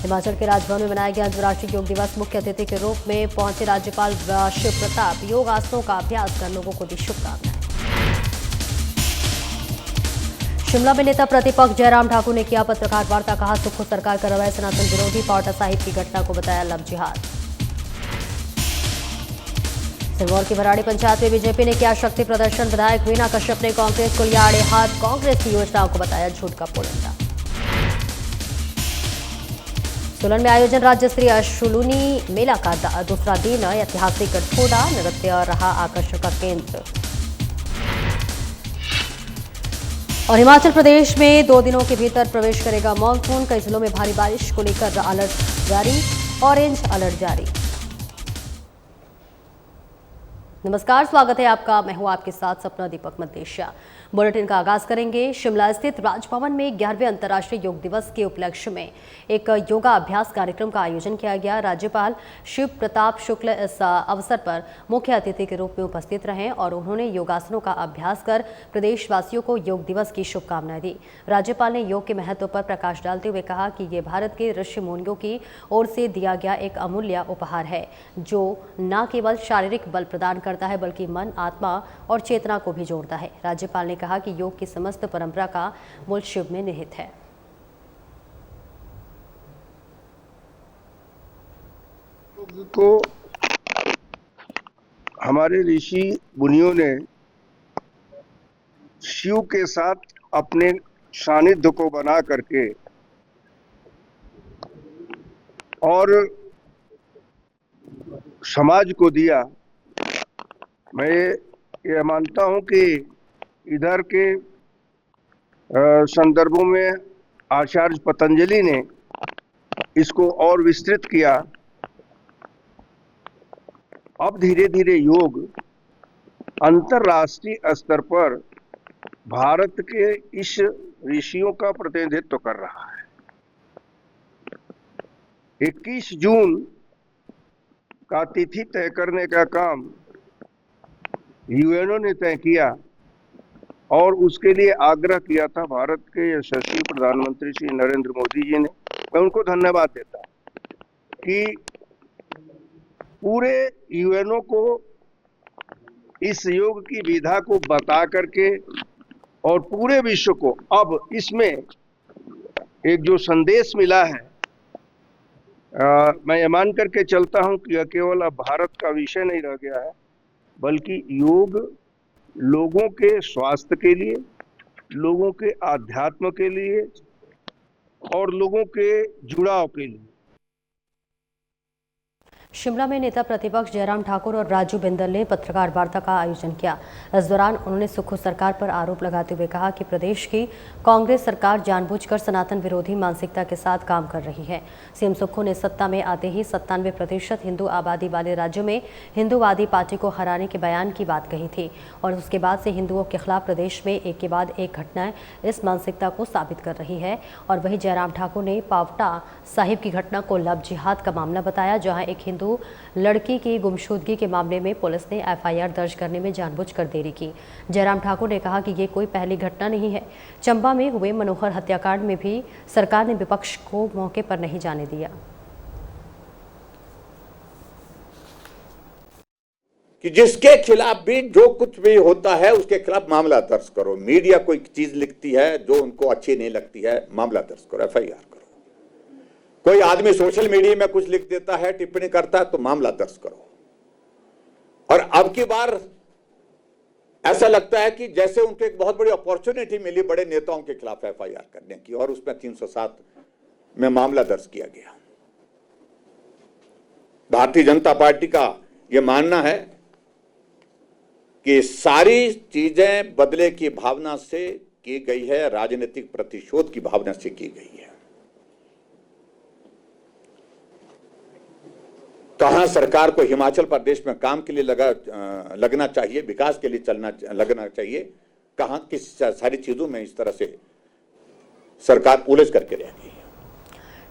हिमाचल के राजभवन में मनाया गया अंतर्राष्ट्रीय योग दिवस। मुख्य अतिथि के रूप में पहुंचे राज्यपाल शिव प्रताप। योग आसनों का अभ्यास कर लोगों को दी शुभकामनाएं। शिमला में नेता प्रतिपक्ष जयराम ठाकुर ने किया पत्रकार वार्ता। कहा, सुक्खू सरकार का रवैया सनातन विरोधी। पावटा साहिब की घटना को बताया लव जिहाद। सिरमौर की भराड़ी पंचायत में बीजेपी ने किया शक्ति प्रदर्शन। विधायक वीना कश्यप ने कांग्रेस को लिया आड़े हाथ। कांग्रेस की योजनाओं को बताया झूठ का पुलिंदा। सोलन में आयोजन राज्य स्तरीय शुलूनी मेला का दूसरा दिन। ऐतिहासिक गठोड़ा नृत्य रहा आकर्षण का केंद्र। और हिमाचल प्रदेश में 2 दिनों के भीतर प्रवेश करेगा मॉनसून। कई जिलों में भारी बारिश को लेकर अलर्ट जारी, ऑरेंज अलर्ट जारी। नमस्कार, स्वागत है आपका। मैं हूं आपके साथ सपना दीपक मदेशिया। बुलेटिन का आगाज करेंगे। शिमला स्थित राजभवन में 11वें अंतर्राष्ट्रीय योग दिवस के उपलक्ष्य में एक योगा अभ्यास कार्यक्रम का आयोजन किया गया। राज्यपाल शिव प्रताप शुक्ल इस अवसर पर मुख्य अतिथि के रूप में उपस्थित रहे और उन्होंने योगासनों का अभ्यास कर प्रदेशवासियों को योग दिवस की शुभकामनाएं दी। राज्यपाल ने योग के महत्व पर प्रकाश डालते हुए कहा कि ये भारत के ऋषि मुनियों की ओर से दिया गया एक अमूल्य उपहार है, जो न केवल शारीरिक बल प्रदान करता है बल्कि मन, आत्मा और चेतना को भी जोड़ता है। राज्यपाल ने कहा कि योग की समस्त परंपरा का मूल शिव में निहित है। योग को हमारे ऋषि मुनियों ने शिव के साथ अपने सानिध्य को बना करके और समाज को दिया। मैं ये मानता हूं कि इधर के संदर्भों में आचार्य पतंजलि ने इसको और विस्तृत किया। अब धीरे धीरे योग अंतरराष्ट्रीय स्तर पर भारत के इस ऋषियों का प्रतिनिधित्व कर रहा है। 21 जून का तिथि तय करने का काम यूएनओ ने तय किया और उसके लिए आग्रह किया था भारत के यशस्वी प्रधानमंत्री श्री नरेंद्र मोदी जी ने। मैं उनको धन्यवाद देता हूं कि पूरे यूएनओ को इस योग की विधा को बता करके और पूरे विश्व को अब इसमें एक जो संदेश मिला है, मैं ये मान करके चलता हूं कि यह केवल अब भारत का विषय नहीं रह गया है, बल्कि योग लोगों के स्वास्थ्य के लिए, लोगों के आध्यात्म के लिए और लोगों के जुड़ाव के लिए। शिमला में नेता प्रतिपक्ष जयराम ठाकुर और राजू बिंदल ने पत्रकार वार्ता का आयोजन किया। इस दौरान उन्होंने सुक्खू सरकार पर आरोप लगाते हुए कहा कि प्रदेश की कांग्रेस सरकार जानबूझकर सनातन विरोधी मानसिकता के साथ काम कर रही है। सीएम सुक्खू ने सत्ता में आते ही 97% हिंदू आबादी वाले राज्यों में हिंदूवादी पार्टी को हराने के बयान की बात कही थी और उसके बाद से हिंदुओं के खिलाफ प्रदेश में एक के बाद एक घटनाएं इस मानसिकता को साबित कर रही है। और वहीं जयराम ठाकुर ने पावटा साहिब की घटना को लव जिहाद का मामला बताया, जहाँ एक हिंदू लड़की की गुमशुदगी के मामले में पुलिस ने एफआईआर दर्ज करने में जानबूझकर देरी की। जयराम ठाकुर ने कहा कि ये कोई पहली घटना नहीं है। चंबा में हुए मनोहर हत्याकांड में भी सरकार ने विपक्ष को मौके पर नहीं जाने दिया। कि जिसके खिलाफ भी जो कुछ भी होता है उसके खिलाफ मामला दर्ज करो। मीडिया कोई चीज लिखती है जो उनको अच्छी नहीं लगती है, मामला दर्ज करो, एफआईआर करो। कोई आदमी सोशल मीडिया में कुछ लिख देता है, टिप्पणी करता है, तो मामला दर्ज करो। और अब की बार ऐसा लगता है कि जैसे उनको एक बहुत बड़ी अपॉर्चुनिटी मिली बड़े नेताओं के खिलाफ एफआईआर करने की, और उसमें 307 में मामला दर्ज किया गया। भारतीय जनता पार्टी का यह मानना है कि सारी चीजें बदले की भावना से की गई है, राजनीतिक प्रतिशोध की भावना से की गई है। कहां सरकार को हिमाचल प्रदेश में काम के लिए लगना चाहिए, विकास के लिए लगना चाहिए, कहां किस सारी चीजों में इस तरह से सरकार उलझ करके रह गई है।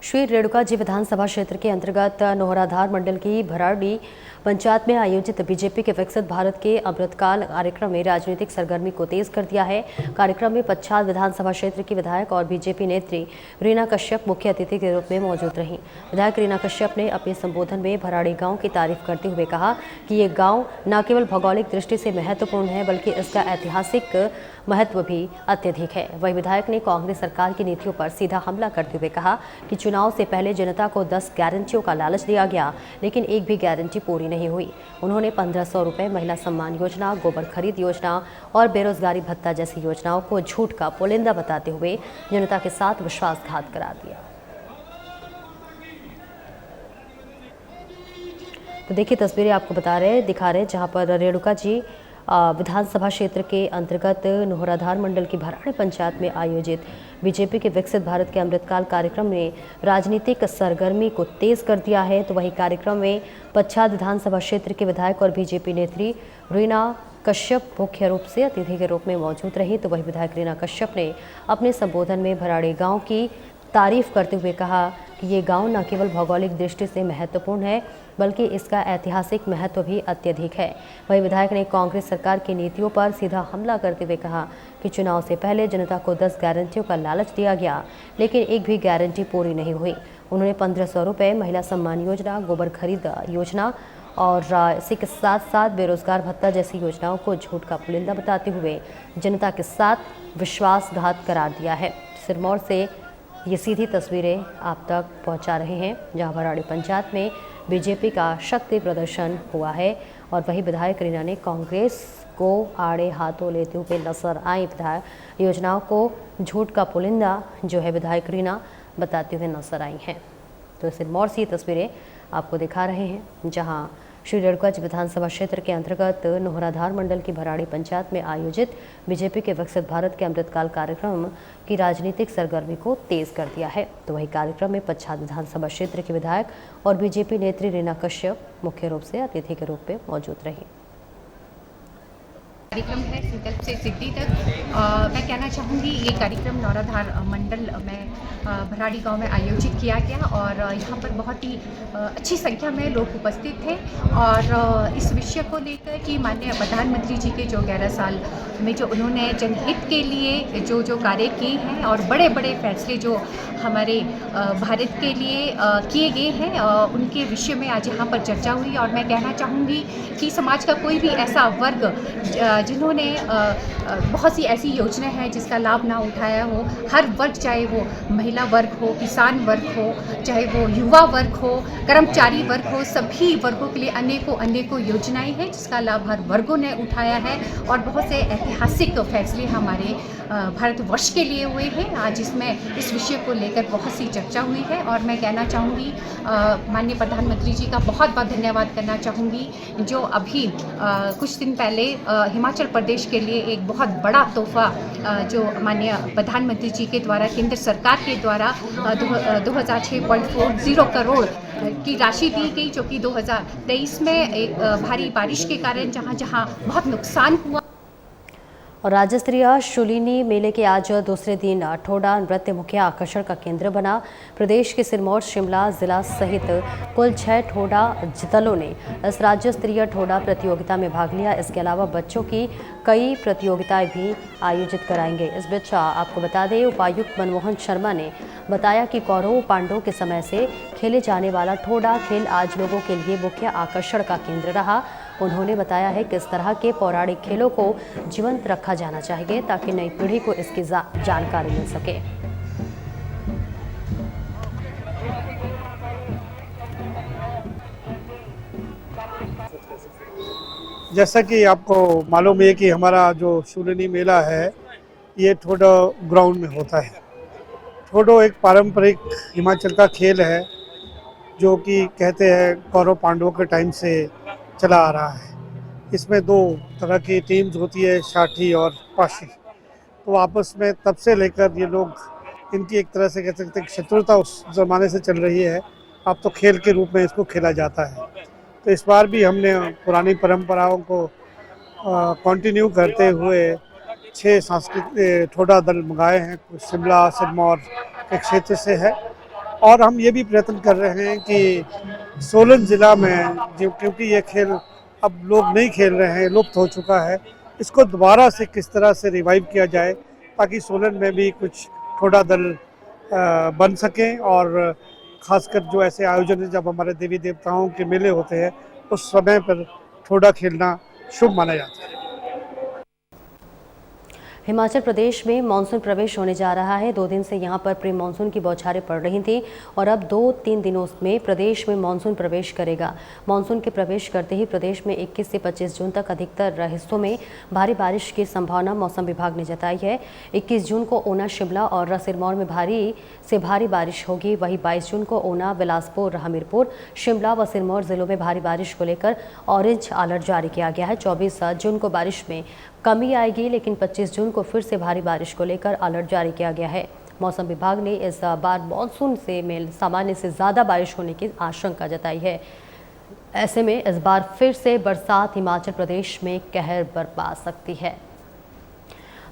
श्री रेणुकाजी विधानसभा क्षेत्र के अंतर्गत नोहराधार मंडल की भराड़ी पंचायत में आयोजित बीजेपी के विकसित भारत के अमृतकाल कार्यक्रम में राजनीतिक सरगर्मी को तेज कर दिया है। कार्यक्रम में पच्छाद विधानसभा क्षेत्र की विधायक और बीजेपी नेत्री रीना कश्यप मुख्य अतिथि के रूप में मौजूद रहीं। विधायक रीना कश्यप ने अपने संबोधन में भराड़ी गांव की तारीफ करते हुए कहा कि ये गांव न केवल भौगोलिक दृष्टि से महत्वपूर्ण है बल्कि इसका ऐतिहासिक महत्व भी अत्यधिक है। वहीं विधायक ने कांग्रेस सरकार की नीतियों पर सीधा हमला करते हुए कहा कि चुनाव से पहले जनता को 10 गारंटियों का लालच दिया गया, लेकिन एक भी गारंटी पूरी नहीं हुई। उन्होंने 1500 रुपये महिला सम्मान योजना, गोबर खरीद योजना और बेरोजगारी भत्ता जैसी योजनाओं को झूठ का पुलिंदा बताते हुए जनता के साथ विश्वासघात करार दिया। तो देखिए तस्वीरें आपको दिखा रहे हैं जहां पर रेणुका जी विधानसभा क्षेत्र के अंतर्गत नोहराधार मंडल की भराड़ी पंचायत में आयोजित बीजेपी के विकसित भारत के अमृतकाल कार्यक्रम ने राजनीतिक सरगर्मी को तेज कर दिया है। तो वही कार्यक्रम में पच्छाद विधानसभा क्षेत्र के विधायक और बीजेपी नेत्री रीना कश्यप मुख्य रूप से अतिथि के रूप में मौजूद रही। तो वही विधायक रीना कश्यप ने अपने संबोधन में भराड़ी गाँव की तारीफ करते हुए कहा कि ये गांव न केवल भौगोलिक दृष्टि से महत्वपूर्ण है बल्कि इसका ऐतिहासिक महत्व भी अत्यधिक है। वहीं विधायक ने कांग्रेस सरकार की नीतियों पर सीधा हमला करते हुए कहा कि चुनाव से पहले जनता को 10 गारंटियों का लालच दिया गया, लेकिन एक भी गारंटी पूरी नहीं हुई। उन्होंने 1500 रुपये महिला सम्मान योजना, गोबर खरीद योजना और इसी के साथ साथ बेरोजगार भत्ता जैसी योजनाओं को झूठ का पुलिंदा बताते हुए जनता के साथ विश्वासघात करार दिया है। सिरमौर से ये सीधी तस्वीरें आप तक पहुंचा रहे हैं जहां भराड़ी पंचायत में बीजेपी का शक्ति प्रदर्शन हुआ है और वही विधायक रीना ने कांग्रेस को आड़े हाथों लेते हुए नजर आई। विधायक योजनाओं को झूठ का पुलिंदा जो है विधायक रीना बताते हुए नजर आई हैं। तो सिरमौर से ये तस्वीरें आपको दिखा रहे हैं जहां श्री रेणुकाजी विधानसभा क्षेत्र के अंतर्गत नोहराधार मंडल की भराड़ी पंचायत में आयोजित बीजेपी के विकसित भारत के अमृतकाल कार्यक्रम की राजनीतिक सरगर्मी को तेज कर दिया है। तो वही कार्यक्रम में पच्छाद विधानसभा क्षेत्र के विधायक और बीजेपी नेत्री रीना कश्यप मुख्य रूप से अतिथि के रूप में मौजूद रही। कार्यक्रम है संकल्प से सिद्धि तक। मैं कहना चाहूँगी ये कार्यक्रम नौराधार मंडल में भराड़ी गांव में आयोजित किया गया और यहाँ पर बहुत ही अच्छी संख्या में लोग उपस्थित थे और इस विषय को लेकर कि माननीय प्रधानमंत्री जी के जो 11 साल में जो उन्होंने जनहित के लिए जो कार्य किए हैं और बड़े बड़े फैसले जो हमारे भारत के लिए किए गए हैं उनके विषय में आज यहाँ पर चर्चा हुई। और मैं कहना चाहूँगी कि समाज का कोई भी ऐसा वर्ग जिन्होंने बहुत सी ऐसी योजनाएं हैं जिसका लाभ ना उठाया हो, हर वर्ग, चाहे वो महिला वर्ग हो, किसान वर्ग हो, चाहे वो युवा वर्ग हो, कर्मचारी वर्ग हो, सभी वर्गों के लिए अनेकों योजनाएं हैं जिसका लाभ हर वर्गों ने उठाया है और बहुत से ऐतिहासिक फैसले हमारे भारतवर्ष के लिए हुए हैं। आज इसमें इस विषय को लेकर बहुत सी चर्चा हुई है और मैं कहना चाहूँगी माननीय प्रधानमंत्री जी का बहुत बहुत धन्यवाद करना चाहूँगी जो अभी कुछ दिन पहले हिमाचल प्रदेश के लिए एक बहुत बड़ा तोहफा जो माननीय प्रधानमंत्री जी के द्वारा केंद्र सरकार के द्वारा 2006.40 करोड़ की राशि दी गई जो कि 2023 में एक भारी बारिश के कारण जहां बहुत नुकसान हुआ। और राज्य स्तरीय शूलिनी मेले के आज दूसरे दिन ठोडा नृत्य मुख्य आकर्षण का केंद्र बना। प्रदेश के सिरमौर, शिमला जिला सहित कुल 6 ठोडा दलों ने इस राज्य स्तरीय ठोडा प्रतियोगिता में भाग लिया। इसके अलावा बच्चों की कई प्रतियोगिताएं भी आयोजित कराएंगे। इस बीच आपको बता दें, उपायुक्त मनमोहन शर्मा ने बताया कि कौरव पांडवों के समय से खेले जाने वाला ठोडा खेल आज लोगों के लिए मुख्य आकर्षण का केंद्र रहा। उन्होंने बताया है कि इस तरह के पौराणिक खेलों को जीवंत रखा जाना चाहिए ताकि नई पीढ़ी को इसकी जानकारी मिल सके। जैसा कि आपको मालूम है कि हमारा जो शूलिनी मेला है ये ठोडो ग्राउंड में होता है। ठोडो एक पारंपरिक हिमाचल का खेल है जो कि कहते हैं कौरव पांडवों के टाइम से चला आ रहा है। इसमें 2 तरह की टीम्स होती है, साठी और पाशी। तो आपस में तब से लेकर ये लोग इनकी एक तरह से कह सकते हैं शत्रुता उस ज़माने से चल रही है। अब तो खेल के रूप में इसको खेला जाता है। तो इस बार भी हमने पुरानी परंपराओं को कंटिन्यू करते हुए 6 सांस्कृतिक ठोडा दल मंगाए हैं। शिमला, सिरमौर के क्षेत्र से है और हम ये भी प्रयत्न कर रहे हैं कि सोलन ज़िला में जो, क्योंकि ये खेल अब लोग नहीं खेल रहे हैं, लुप्त हो चुका है, इसको दोबारा से किस तरह से रिवाइव किया जाए ताकि सोलन में भी कुछ ठोडा दल बन सकें। और ख़ासकर जो ऐसे आयोजन है जब हमारे देवी देवताओं के मेले होते हैं उस समय पर ठोडा खेलना शुभ माना जाता है। हिमाचल प्रदेश में मानसून प्रवेश होने जा रहा है। 2 दिन से यहां पर प्री मानसून की बौछारें पड़ रही थी और अब 2-3 दिनों में प्रदेश में मानसून प्रवेश करेगा। मानसून के प्रवेश करते ही प्रदेश में 21 से 25 जून तक अधिकतर हिस्सों में भारी बारिश की संभावना मौसम विभाग ने जताई है। 21 जून को ऊना, शिमला और सिरमौर में भारी से भारी बारिश होगी। वहीं 22 जून को ऊना, बिलासपुर, हमीरपुर, शिमला व सिरमौर जिलों में भारी बारिश को लेकर ऑरेंज अलर्ट जारी किया गया है। 24 जून को बारिश में कमी आएगी, लेकिन 25 जून को फिर से भारी बारिश को लेकर अलर्ट जारी किया गया है। मौसम विभाग ने इस बार मानसून से सामान्य से ज़्यादा बारिश होने की आशंका जताई है। ऐसे में इस बार फिर से बरसात हिमाचल प्रदेश में कहर बरपा सकती है।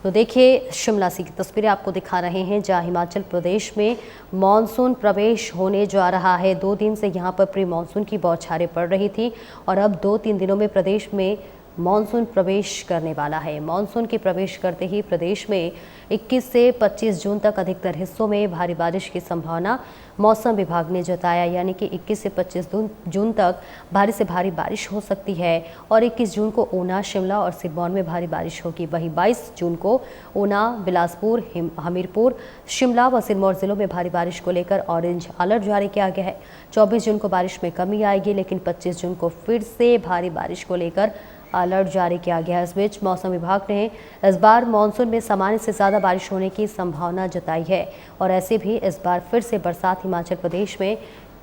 तो देखिए, शिमला से की तस्वीरें आपको दिखा रहे हैं जहां हिमाचल प्रदेश में मानसून प्रवेश होने जा रहा है। 2 दिन से यहां पर प्री मानसून की बौछारें पड़ रही थी और अब 2-3 दिनों में प्रदेश में मानसून प्रवेश करने वाला है। मानसून के प्रवेश करते ही प्रदेश में 21 से 25 जून तक अधिकतर हिस्सों में भारी बारिश की संभावना मौसम विभाग ने जताया, यानी कि 21 से 25 जून तक भारी से भारी बारिश हो सकती है और 21 जून को ऊना, शिमला और सिरमौर में भारी बारिश होगी। वहीं 22 जून को ऊना, बिलासपुर, हमीरपुर, शिमला व सिरमौर जिलों में भारी बारिश को लेकर ऑरेंज अलर्ट जारी किया गया है। 24 जून को बारिश में कमी आएगी, लेकिन 25 जून को फिर से भारी बारिश को लेकर अलर्ट जारी किया गया है। इस बीच मौसम विभाग ने इस बार मानसून में सामान्य से ज़्यादा बारिश होने की संभावना जताई है और ऐसे भी इस बार फिर से बरसात हिमाचल प्रदेश में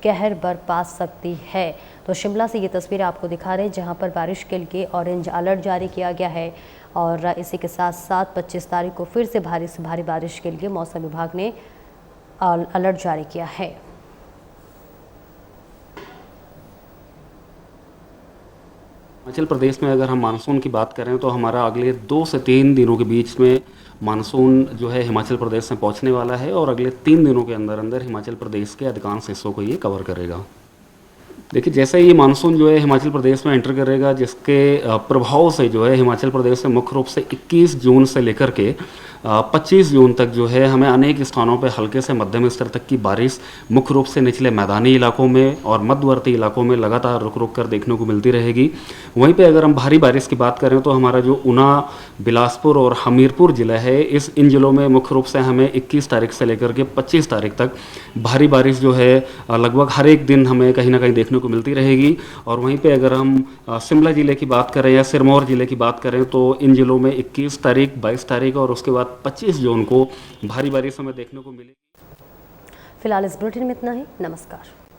कहर बरपा सकती है। तो शिमला से ये तस्वीर आपको दिखा रहे हैं जहां पर बारिश के लिए ऑरेंज अलर्ट जारी किया गया है और इसी के साथ साथ 25 तारीख को फिर से भारी बारिश के लिए मौसम विभाग ने अलर्ट जारी किया है। हिमाचल प्रदेश में अगर हम मानसून की बात करें तो हमारा अगले 2 से 3 दिनों के बीच में मानसून जो है हिमाचल प्रदेश में पहुंचने वाला है और अगले 3 दिनों के अंदर अंदर हिमाचल प्रदेश के अधिकांश हिस्सों को ये कवर करेगा। देखिए, जैसे ये मानसून जो है हिमाचल प्रदेश में एंटर करेगा, जिसके प्रभाव से जो है हिमाचल प्रदेश में मुख्य रूप से 21 जून से लेकर के 25 जून तक जो है हमें अनेक स्थानों पर हल्के से मध्यम स्तर तक की बारिश मुख्य रूप से निचले मैदानी इलाकों में और मध्यवर्ती इलाकों में लगातार रुक रुक कर देखने को मिलती रहेगी। वहीं पे अगर हम भारी बारिश की बात करें तो हमारा जो ऊना, बिलासपुर और हमीरपुर ज़िला है, इन ज़िलों में मुख्य रूप से हमें 21 तारीख से लेकर के 25 तारीख तक भारी बारिश जो है लगभग हर एक दिन हमें कहीं ना कहीं देखने को मिलती रहेगी। और वहीं पे अगर हम शिमला ज़िले की बात करें या सिरमौर ज़िले की बात करें तो इन ज़िलों में 21 तारीख, 22 तारीख और उसके बाद 25 जून को भारी बारिश हमें देखने को मिलेगी। फिलहाल इस बुलेटिन में इतना ही। नमस्कार।